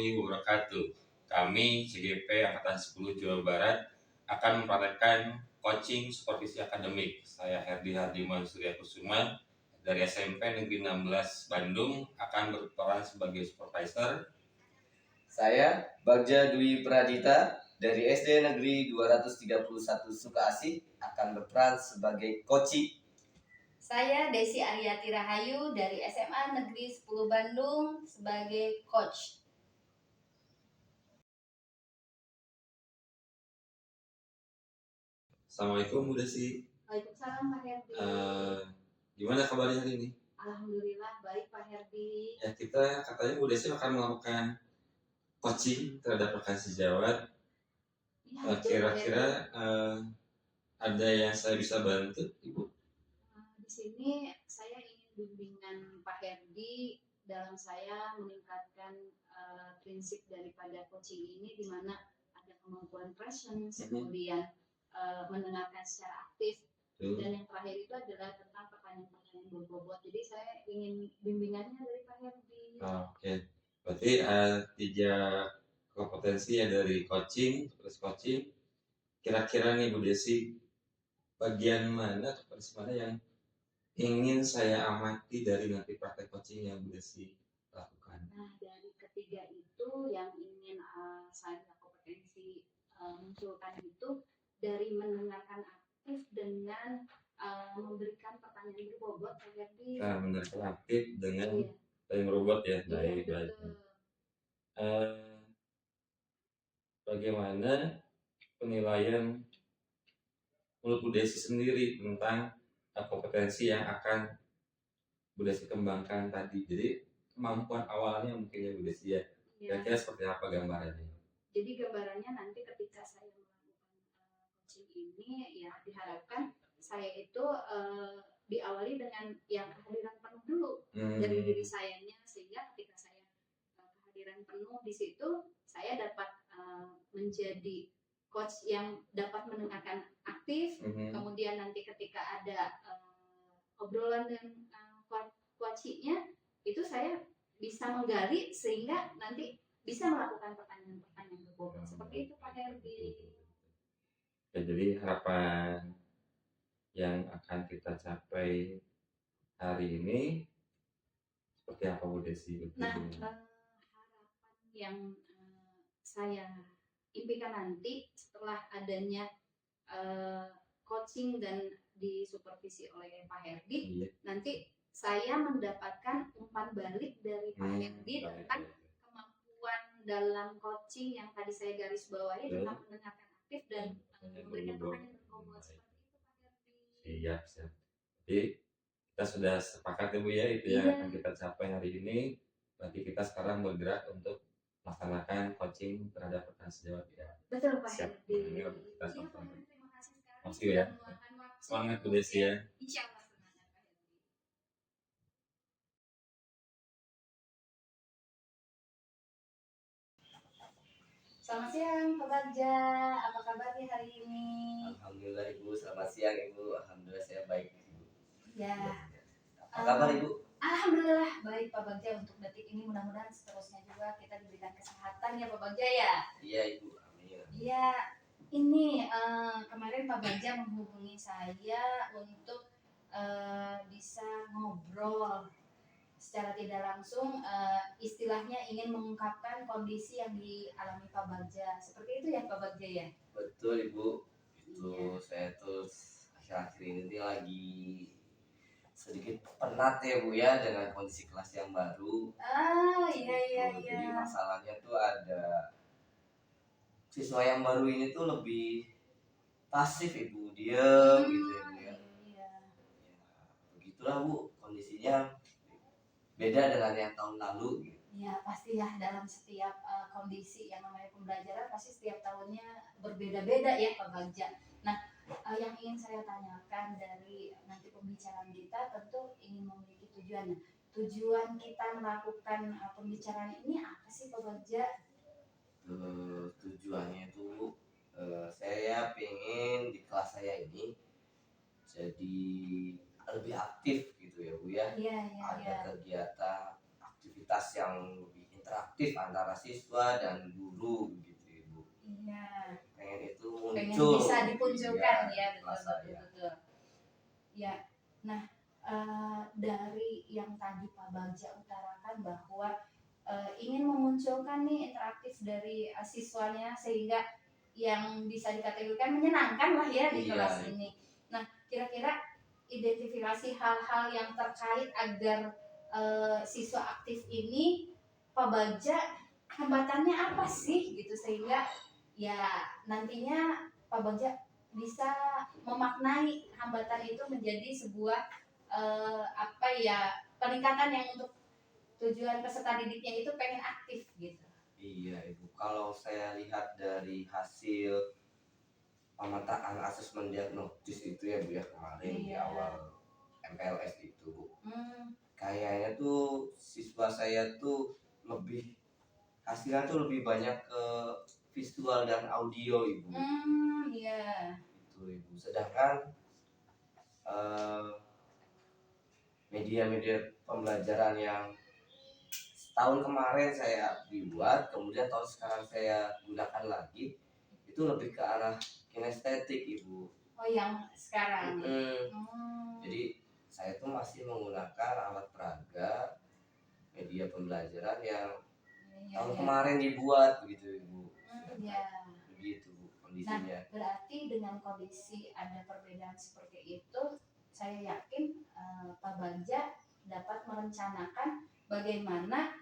warahmatullahi wabarakatuh. Kami CGP Angkatan 10 Jawa Barat akan mempraktekkan coaching supervisi akademik. Saya Herdi Hardiman Surya Kusuma dari SMP Negeri 16 Bandung akan berperan sebagai supervisor. Saya Bagja Dwi Pradita dari SD Negeri 231 Sukaasih akan berperan sebagai coaching. Saya Desi Aryati Rahayu dari SMA Negeri 10 Bandung sebagai coach. Assalamualaikum Bu Desi. Waalaikumsalam Pak Herdi. Gimana kabarnya hari ini? Alhamdulillah baik Pak Herdi. Ya, kita katanya Bu Desi akan melakukan coaching terhadap rekan sejawat. Ya, Kira-kira ada yang saya bisa bantu Ibu? Di sini saya ingin bimbingan Pak Herdi dalam saya meningkatkan prinsip daripada coaching ini, di mana ada kemampuan presence, kemudian mendengarkan secara aktif, dan yang terakhir itu adalah tentang pertanyaan-pertanyaan berbobot. Jadi saya ingin bimbingannya dari Pak Herdi. Oke. Berarti 3 kompetensi ya dari coaching, terus coaching. Kira-kira nih Bu Desi, bagian mana atau mana yang ingin saya amati dari nanti praktek coaching yang Bu Desi lakukan? Nah, dari ketiga itu yang ingin saya kompetensi munculkan itu dari mendengarkan aktif dengan memberikan pertanyaan berbobot. Jadi mendengarkan aktif dengan pertanyaan berbobot ya. Baik. Bagaimana penilaian menurut Bu Desi sendiri tentang kompetensi yang akan Bu Desi kembangkan tadi? Jadi kemampuan awalnya mungkin ya Bu Desi ya. Kira-kira seperti apa gambarannya? Jadi gambarannya nanti ketika saya melakukan coaching ini, ya diharapkan saya itu diawali dengan yang kehadiran penuh dulu dari diri sayanya, sehingga ketika saya kehadiran penuh di situ, saya dapat menjadi coach yang dapat mendengarkan aktif. Kemudian nanti ketika ada obrolan dan coachingnya, itu saya bisa menggali sehingga nanti bisa melakukan pertanyaan-pertanyaan berbobot. Seperti itu Pak Herdi. Ya, jadi harapan yang akan kita capai hari ini seperti apa Bu Desi? Nah, harapan yang saya impikan nanti setelah adanya coaching dan disupervisi oleh Pak Herdi, nanti saya mendapatkan umpan balik dari Pak Herdi tentang kemampuan dalam coaching yang tadi saya garis bawahi tentang mendengarkan aktif dan memberikan pertanyaan berbobot. Seperti itu Pak Herdi. Siap. Jadi kita sudah sepakat ya Bu ya, itu yang akan kita capai hari ini. Berarti kita sekarang bergerak untuk melaksanakan coaching terhadap rekan sejawat ya. Betul Pak Herdi. Kita sama-sama. Terima kasih ya. Semangat Bu Desi ya. Insya Allah. Selamat siang Pak Bagja, apa kabarnya hari ini? Alhamdulillah Ibu, selamat siang Ibu. Alhamdulillah saya baik Ibu. Ya. Apa kabar Ibu? Alhamdulillah baik Pak Bagja, untuk detik ini mudah-mudahan seterusnya juga kita diberikan kesehatan ya Pak Bagja ya. Iya Ibu, amin. Iya, ini kemarin Pak Bagja menghubungi saya untuk bisa ngobrol secara tidak langsung, istilahnya ingin mengungkapkan kondisi yang dialami Pak Bagja. Seperti itu ya Pak Bagja ya? Betul Ibu. Itu saya tuh akhir-akhir ini lagi sedikit penat ya Bu ya dengan kondisi kelas yang baru. Iya. Jadi masalahnya tuh ada siswa yang baru ini tuh lebih pasif Ibu, diam gitu ya Bu ya. Ya, begitulah Bu kondisinya. Beda dengan yang tahun lalu gitu. Ya pasti ya, dalam setiap kondisi yang namanya pembelajaran pasti setiap tahunnya berbeda-beda ya Pak Bagja. Nah, yang ingin saya tanyakan dari nanti pembicaraan kita tentu ingin memiliki tujuan. Tujuan kita melakukan pembicaraan ini apa sih Pak Bagja? Tujuannya itu saya pengen di kelas saya ini jadi lebih aktif gitu ya Bu ya. Iya. Ada kegiatan aktivitas yang lebih interaktif antara siswa dan guru gitu Ibu. Iya. Pengen itu Pengen muncul. bisa dimunculkan Iya, ya, betul kelas betul saya. betul. Ya, nah dari yang tadi Pak Bagja utarakan bahwa ingin memunculkan nih interaktif dari siswanya sehingga yang bisa dikategorikan menyenangkan lah ya di Iya, kelas Ibu. ini. Nah, kira-kira identifikasi hal-hal yang terkait agar siswa aktif ini Pak Bagja hambatannya apa sih gitu sehingga ya nantinya Pak Bagja bisa memaknai hambatan itu menjadi sebuah apa ya peningkatan yang untuk tujuan peserta didiknya itu pengen aktif gitu. Iya Ibu, kalau saya lihat dari hasil pemetaan asesmen diagnostis itu ya Bu ya kemarin di Iya. awal MPLS itu Bu, Hmm, kayaknya tuh siswa saya tuh lebih hasilnya tuh lebih banyak ke visual dan audio Ibu. iya. Itu Ibu. Sedangkan media-media pembelajaran yang tahun kemarin saya dibuat, kemudian tahun sekarang saya gunakan lagi, itu lebih ke arah kinestetik Ibu. Oh yang sekarang. Jadi saya tuh masih menggunakan alat peraga media pembelajaran yang tahun kemarin dibuat begitu Ibu. Iya. Begitu Bu Nah, kondisinya. berarti dengan kondisi ada perbedaan seperti itu, saya yakin Pak Bagja dapat merencanakan bagaimana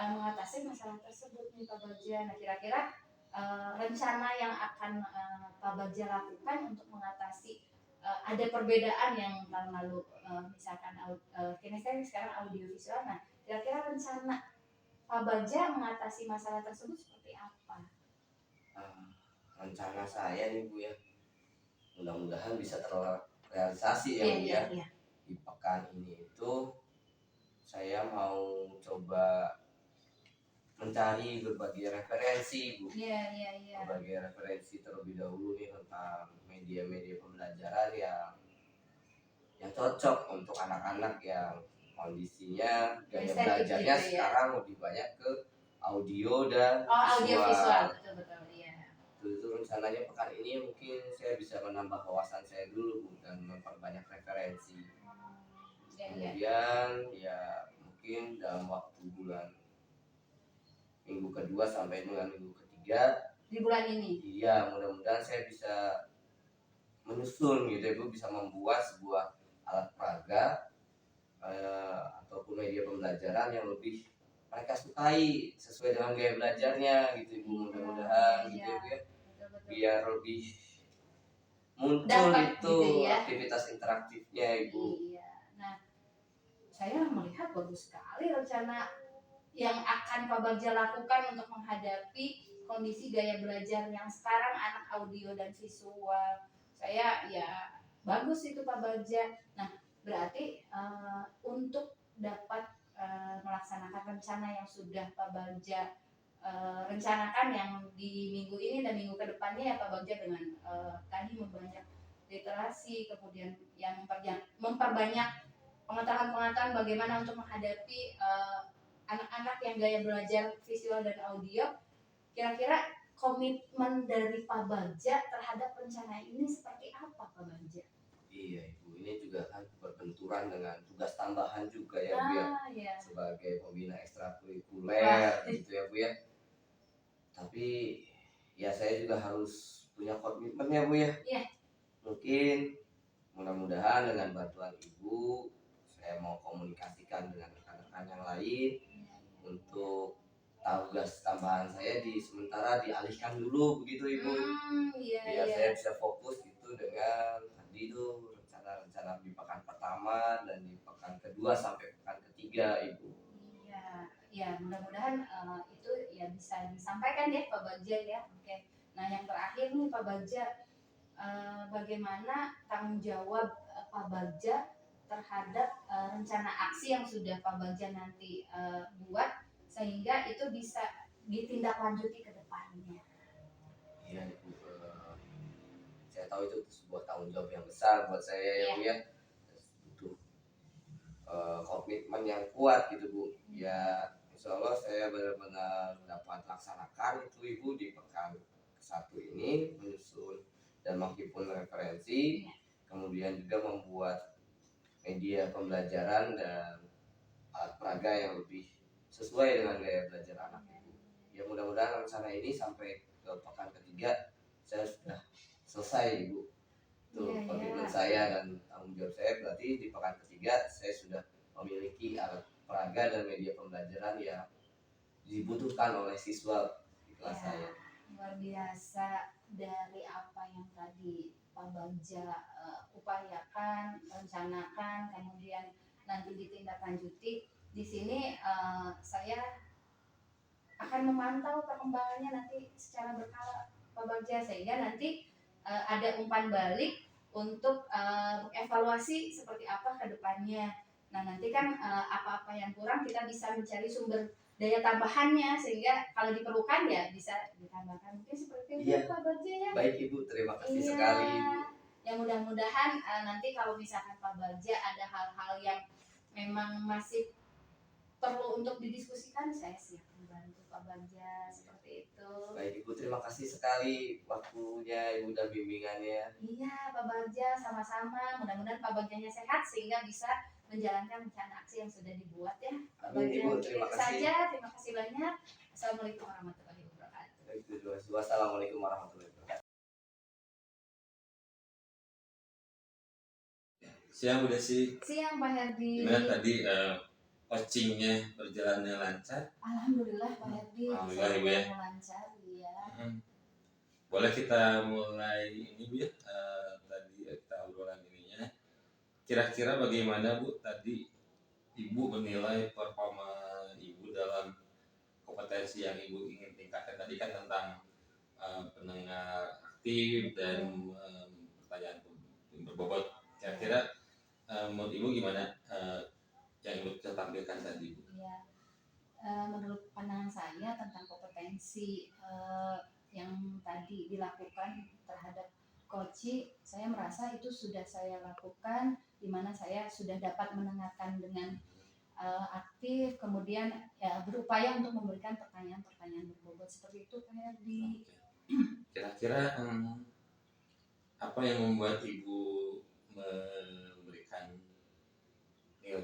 mengatasi masalah tersebut nih Pak Bagja. Nah, kira-kira rencana yang akan Pak Bagja lakukan untuk mengatasi ada perbedaan yang tahun lalu misalkan kinestetik sekarang audiovisual. Nah, kira-kira rencana Pak Bagja mengatasi masalah tersebut seperti apa? Rencana saya nih Bu ya, mudah-mudahan bisa terrealisasi ya Bu ya. Iya. Di pekan ini itu saya mau coba mencari berbagai referensi Bu. Iya. Berbagai referensi terlebih dahulu nih tentang media-media pembelajaran yang cocok untuk anak-anak yang kondisinya gaya Estetik belajarnya gitu ya. sekarang lebih banyak ke audio dan Audio visual, betul iya. Itu rencananya pekan ini mungkin saya bisa menambah wawasan saya dulu Bu, dan memperbanyak referensi. Kemudian ya mungkin dalam waktu minggu kedua sampai dengan minggu ketiga di bulan ini. Iya, mudah-mudahan saya bisa menyusun gitu ya Bu, bisa membuat sebuah alat peraga ataupun media pembelajaran yang lebih mereka sukai sesuai dengan gaya belajarnya gitu Ibu. Mudah-mudahan gitu ya Bu ya. Biar lebih muncul dapat itu gitu ya. aktivitas interaktifnya Ibu. Iya. Nah, saya melihat bagus sekali rencana yang akan Pak Bagja lakukan untuk menghadapi kondisi gaya belajar yang sekarang anak audio dan visual. Saya ya bagus itu Pak Bagja. Nah, berarti untuk dapat melaksanakan rencana yang sudah Pak Bagja rencanakan yang di minggu ini dan minggu kedepannya ya Pak Bagja dengan tadi memperbanyak literasi, kemudian yang memperbanyak pengetahuan-pengetahuan bagaimana untuk menghadapi anak-anak yang gaya belajar visual dan audio. Kira-kira komitmen dari Pak Bagja terhadap rencana ini seperti apa Pak Bagja? Iya Ibu, ini juga kan berbenturan dengan tugas tambahan juga ya Bu ya. Iya. Sebagai pembina ekstrakurikuler gitu ya Bu ya. Tapi ya saya juga harus punya komitmen ya Bu ya. Iya. Mungkin mudah-mudahan dengan bantuan Ibu saya mau komunikasikan dengan rekan-rekan yang lain untuk tugas tambahan saya sementara dialihkan dulu begitu Ibu. Biar saya bisa fokus itu dengan tadi itu rencana-rencana di pekan pertama dan di pekan kedua sampai pekan ketiga Ibu. Ya mudah-mudahan itu ya bisa disampaikan ya Pak Bagja ya. Oke. Nah yang terakhir nih Pak Bagja, bagaimana tanggung jawab Pak Bagja terhadap rencana aksi yang sudah Pak Bagja nanti buat sehingga itu bisa ditindaklanjuti ke depannya. Iya Ibu, saya tahu itu sebuah tanggung jawab yang besar buat saya ya Bu ya. Butuh komitmen yang kuat gitu Bu. Ya Insya Allah saya benar-benar dapat laksanakan itu Ibu di pekan ke-1 ini, menyusun dan menghimpun referensi, kemudian juga membuat media pembelajaran dan alat peraga yang lebih sesuai dengan gaya belajar anak Ibu. Ya mudah-mudahan rencana ini sampai ke pekan ke-3 saya sudah selesai Ibu. Itu komitmen saya dan tanggung jawab saya, berarti di pekan ke-3 saya sudah memiliki alat peraga dan media pembelajaran yang dibutuhkan oleh siswa di kelas saya. Luar biasa dari apa yang tadi Pak Bagja upayakan, rencanakan, kemudian nanti ditindaklanjuti. Di sini saya akan memantau perkembangannya nanti secara berkala Pak Bagja, sehingga nanti ada umpan balik untuk evaluasi seperti apa ke depannya. Nah nanti kan apa-apa yang kurang kita bisa mencari sumber daya tambahannya, sehingga kalau diperlukan ya bisa ditambahkan. Mungkin seperti itu Iya. Pak Bagja ya. Baik Ibu, terima kasih Iya. sekali Ibu. Ya mudah-mudahan nanti kalau misalkan Pak Bagja ada hal-hal yang memang masih perlu untuk didiskusikan, saya siap membantu Pak Bagja seperti itu. Baik Ibu, terima kasih sekali waktunya Ibu dan bimbingannya. Iya Pak Bagja, sama-sama. Mudah-mudahan Pak Bagjanya sehat sehingga bisa menjalankan rencana aksi yang sudah dibuat ya. Pak Amin, Bagja, Ibu, terima itu kasih. saja. Terima kasih banyak. Assalamualaikum warahmatullahi wabarakatuh. Baik, terima kasih. Wassalamualaikum warahmatullahi wabarakatuh. Siang Bu Desi, Siang Pak Herdi. gimana tadi coachingnya berjalannya lancar? Alhamdulillah Pak Herdi. Alhamdulillah, Ibu ya. Lancar, iya. Boleh kita mulai ini Bu ya, tadi kita obrolan ininya. Kira-kira bagaimana Bu tadi Ibu menilai performa Ibu dalam kompetensi yang Ibu ingin tingkatkan tadi kan tentang pendengar aktif dan pertanyaan berbobot. Kira-kira menurut Ibu gimana yang Ibu bisa tampilkan tadi Bu? Iya. Menurut pandangan saya tentang kompetensi yang tadi dilakukan terhadap coaching, saya merasa itu sudah saya lakukan, di mana saya sudah dapat mendengarkan dengan aktif, kemudian ya berupaya untuk memberikan pertanyaan-pertanyaan berbobot seperti itu Pak Herdi. Kira-kira apa yang membuat Ibu memberikan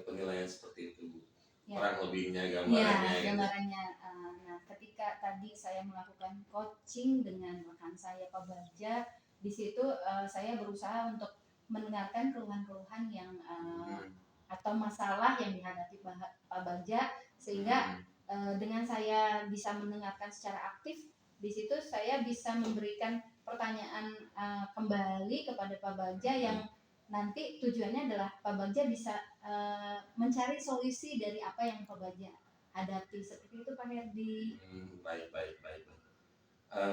penilaian seperti itu Bu? Ya. Kurang lebihnya Ya, gambarannya gitu. gambarannya. Nah, ketika tadi saya melakukan coaching dengan rekan saya Pak Bagja, di situ saya berusaha untuk mendengarkan keluhan-keluhan yang atau masalah yang dihadapi Pak Bagja, sehingga dengan saya bisa mendengarkan secara aktif, di situ saya bisa memberikan pertanyaan kembali kepada Pak Bagja yang nanti tujuannya adalah Pak Bagja bisa mencari solusi dari apa yang Pak Bagja hadapi, seperti itu Pak Herdi. Baik.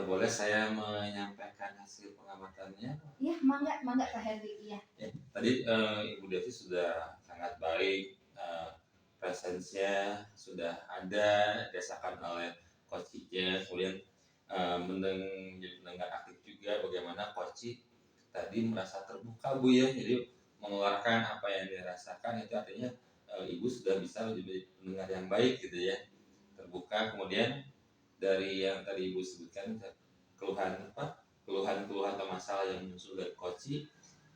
Boleh saya menyampaikan hasil pengamatannya? Iya, mangga Pak Herdi. Iya. Ya, tadi Ibu Devi sudah sangat baik, presensinya sudah ada, dirasakan oleh coachnya, kemudian menjadi pendengar aktif juga. Bagaimana coach tadi merasa terbuka Bu ya, jadi mengeluarkan apa yang dirasakan, itu artinya Ibu sudah bisa menjadi pendengar yang baik gitu ya, terbuka. Kemudian dari yang tadi Ibu sebutkan keluhan atau masalah yang muncul dari coach,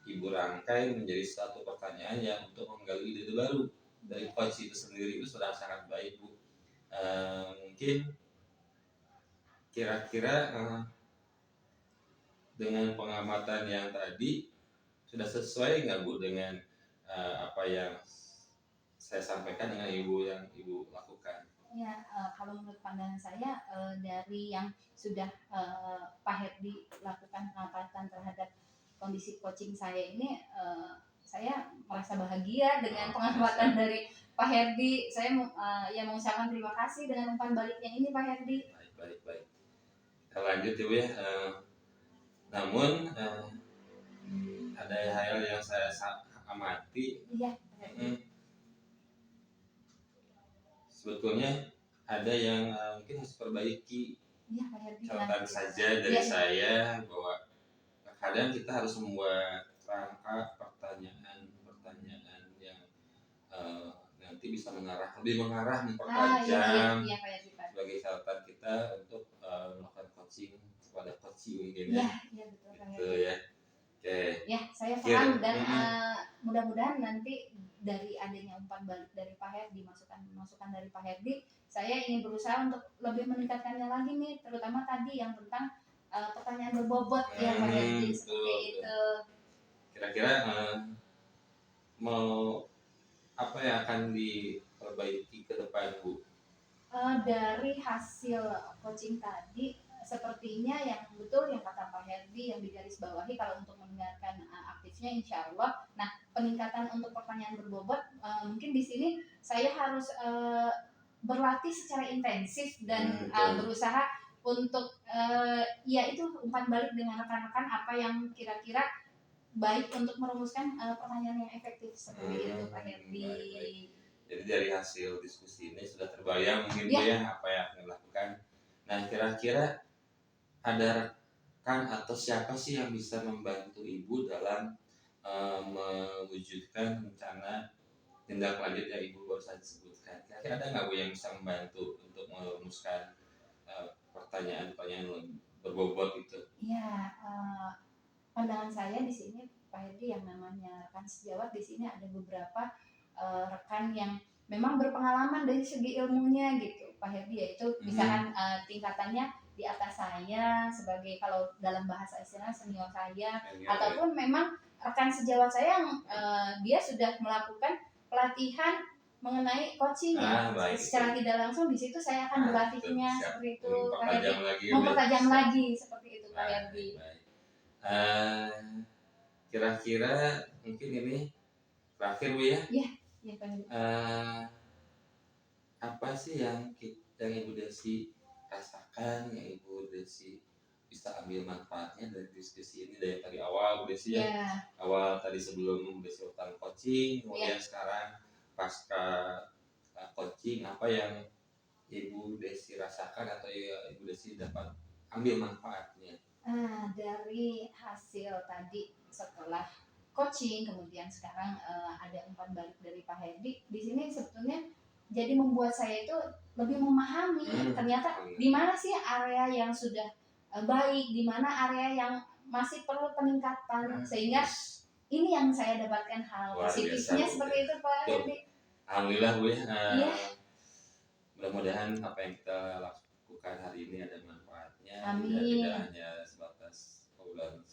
Ibu rangkai menjadi satu pertanyaan yang untuk menggali ide baru dari coach itu sendiri. Itu sudah sangat baik Bu. Mungkin kira-kira dengan pengamatan yang tadi sudah sesuai nggak Bu dengan apa yang saya sampaikan dengan Ibu yang Ibu lakukan? Ya, kalau menurut pandangan saya dari yang sudah Pak Herdi lakukan pengamatan terhadap kondisi coaching saya ini, saya merasa bahagia dengan pengamatan dari Pak Herdi. Saya mengucapkan terima kasih dengan umpan baliknya ini Pak Herdi. Baik. Kita lanjut Ibu ya. Namun ada hal yang saya amati. Iya. Sebetulnya ada yang mungkin harus perbaiki. Iya, Pak Herdi. Catatan saja dari saya bahwa kadang kita harus membuat rangka pertanyaan yang nanti nanti bisa lebih mengarah, iya, mempertajam iya Pak Yardi, Pak. sebagai catatan kita untuk melakukan coaching kepada coaching mungkin Iya, ya. iya betul Pak Gitu Yardi. ya. Oke. Ya, saya Kira- paham dan mudah-mudahan nanti dari adanya umpan balik dari Pak Herdi, masukan dari Pak Herdi, saya ingin berusaha untuk lebih meningkatkannya lagi nih, terutama tadi yang tentang pertanyaan berbobot ya Pak Herdi, seperti itu. Kira-kira mau apa yang akan diperbaiki ke depan Bu? Dari hasil coaching tadi, sepertinya yang betul yang kata Pak Herdi yang digarisbawahi kalau untuk mendengarkan aktifnya insya Allah. Nah, peningkatan untuk pertanyaan berbobot mungkin di sini saya harus berlatih secara intensif dan berusaha untuk ya itu umpan balik dengan rekan-rekan apa yang kira-kira baik untuk merumuskan pertanyaan yang efektif seperti itu Pak Herdi. Baik. Jadi dari hasil diskusi ini sudah terbayang mungkin Bu ya apa yang akan dilakukan. Nah, kira-kira ada rekan atau siapa sih yang bisa membantu Ibu dalam mewujudkan rencana tindak lanjut yang Ibu baru saja sebutkan? Kira-kira ada nggak Bu yang bisa membantu untuk merumuskan pertanyaan-pertanyaan berbobot itu? Ya, pandangan saya di sini Pak Herdi yang namanya rekan sejawat di sini ada beberapa rekan yang memang berpengalaman dari segi ilmunya gitu Pak Herdi, yaitu misalkan tingkatannya di atas saya sebagai kalau dalam bahasa istilah senior saya, ataupun memang rekan sejawat saya yang dia sudah melakukan pelatihan mengenai coaching ya, secara tidak langsung di situ saya akan berlatihnya seperti itu Pak Herdi, mempertajam lagi seperti itu Pak Herdi. Kira-kira mungkin ini terakhir Bu ya? Iya, iya Pak Herdi. Apa sih yang Ibu Desi rasakan, yang Ibu Desi bisa ambil manfaatnya dari diskusi ini dari tadi awal Bu Desi ya? Awal tadi sebelum Bu Desi utang coaching, kemudian sekarang pasca coaching, apa yang Ibu Desi rasakan atau Ibu Desi dapat ambil manfaatnya? Dari hasil tadi setelah coaching, kemudian sekarang ada umpan balik dari Pak Herdi, di sini sebetulnya jadi membuat saya itu lebih memahami ternyata di mana sih area yang sudah baik, di mana area yang masih perlu peningkatan, sehingga ini yang saya dapatkan hal positifnya seperti itu Pak Herdi. Alhamdulillah Bu ya. Mudah-mudahan apa yang kita lakukan hari ini ada manfaatnya. Amin. Tidak hanya sebatas obrolan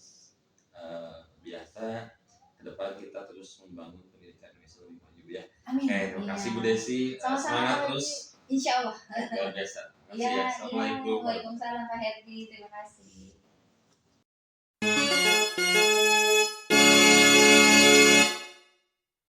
biasa. Ke depan kita terus membangun pendidikan Indonesia lebih maju ya. Amin. Terima kasih Bu Desi. Semangat terus. Insya Allah. Luar biasa. Ya, Assalamualaikum. Waalaikumsalam Pak Herdi. Terima kasih.